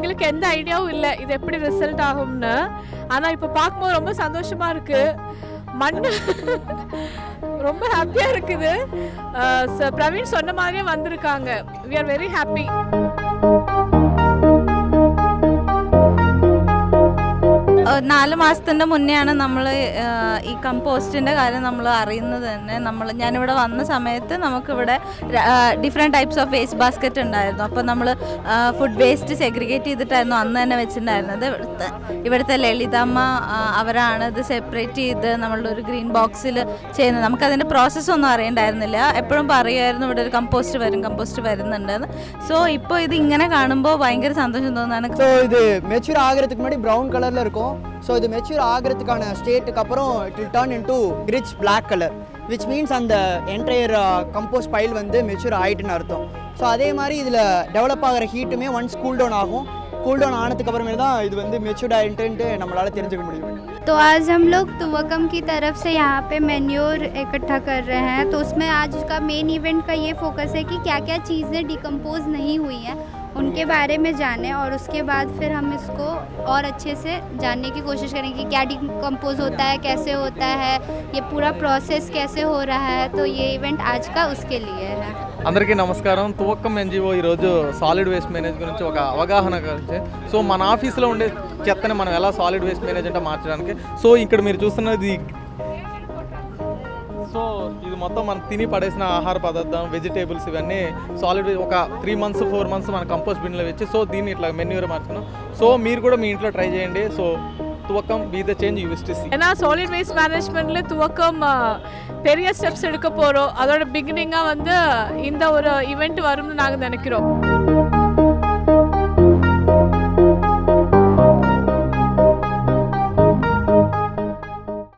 எங்களுக்கு எந்த ஐடியாவும் இல்லை இது எப்படி ரிசல்ட் ஆகும்னு. ஆனால் இப்போ பார்க்கும்போது ரொம்ப சந்தோஷமாக இருக்குது. மண் ரொம்ப ஹாப்பியாக இருக்குது. பிரவீன் சொன்ன மாதிரியே வந்திருக்காங்க. We are very happy. ഒരു 4 മാസത്തിൻ്റെ മുന്നെയാണ് നമ്മൾ ഈ കമ്പോസ്റ്റിൻ്റെ കാര്യം നമ്മൾ അറിയുന്നത് തന്നെ. ഞാനിവിടെ വന്ന സമയത്ത് നമുക്കിവിടെ different types of waste basket ഉണ്ടായിരുന്നു. അപ്പോൾ നമ്മൾ ഫുഡ് വേസ്റ്റ് സെഗ്രിഗേറ്റ് ചെയ്തിട്ടായിരുന്നു അന്ന് തന്നെ വെച്ചിട്ടുണ്ടായിരുന്നത്. ഇവിടുത്തെ ലളിതമ്മ അവരാണ് ഇത് സെപ്പറേറ്റ് ചെയ്ത് നമ്മളുടെ ഒരു ഗ്രീൻ ബോക്സിൽ ചെയ്യുന്നത്. നമുക്കതിൻ്റെ പ്രോസസ്സൊന്നും അറിയണ്ടായിരുന്നില്ല. എപ്പോഴും പറയുമായിരുന്നു ഇവിടെ ഒരു കമ്പോസ്റ്റ് വരുന്നുണ്ടെന്ന്. സോ ഇപ്പോൾ ഇത് ഇങ്ങനെ കാണുമ്പോൾ ഭയങ്കര സന്തോഷം തോന്നുന്നതാണ്. ஸோ இது மெச்சூர் ஆகிறதுக்கு முன்னாடி ப்ரௌன் கலரில் இருக்கும். ஸோ இது மெச்சூர் ஆகிறதுக்கான ஸ்டேட்டுக்கு அப்புறம் it will turn into rich black colour, which means அந்த என்டையர் கம்போஸ்ட் பைல் வந்து மெச்சூர் ஆகிட்டுன்னு அர்த்தம். ஸோ அதே மாதிரி இதில் டெவலப் ஆகிற ஹீட்டுமே ஒன்ஸ் கூல் டவுன் ஆகும். கூல் டவுன் ஆனதுக்கு அப்புறமே தான் இது வந்து மெச்சூர்ட் ஆகிட்டுன்ட்டு நம்மளால் தெரிஞ்சுக்க முடியும். तो आज हम लोग तुवकम की तरफ से यहाँ पे मैन्योर इकट्ठा कर रहे हैं. तो उसमें आज का मेन इवेंट का ये फोकस है कि क्या क्या चीज़ें डिकम्पोज नहीं हुई हैं उनके बारे में जानें, और उसके बाद फिर हम इसको और अच्छे से जानने की कोशिश करें कि क्या डिकम्पोज होता है, कैसे होता है, ये पूरा प्रोसेस कैसे हो रहा है. तो ये इवेंट आज का उसके लिए है. అందరికీ నమస్కారం. తువక్కం ఎన్జిఓ ఈరోజు సాలిడ్ వేస్ట్ మేనేజ్ గురించి ఒక అవగాహన కలిసి, సో మన ఆఫీస్లో ఉండే చెత్తని మనం ఎలా సాలిడ్ వేస్ట్ మేనేజ్మెంట్ మార్చడానికి. సో ఇక్కడ మీరు చూస్తున్నది, సో ఇది మొత్తం మనం తిని పడేసిన ఆహార పదార్థం, వెజిటేబుల్స్ ఇవన్నీ సాలిడ్ ఒక 3 months 4 months మన కంపోస్ట్ బిన్లో వచ్చి, సో దీన్ని ఇట్లా మెన్యూర్ మార్చుకున్నాం. సో మీరు కూడా మీ ఇంట్లో ట్రై చేయండి. సో துவக்கம் be the change you wish to see. ஏன்னா சாலிட் வேஸ்ட் மேனேஜ்மெண்ட்ல துவக்கம் பெரிய ஸ்டெப்ஸ் எடுக்க போகிறோம். அதோட பிகினிங்காக வந்து இந்த ஒரு ஈவெண்ட் வரும்னு நாங்கள் நினைக்கிறோம்.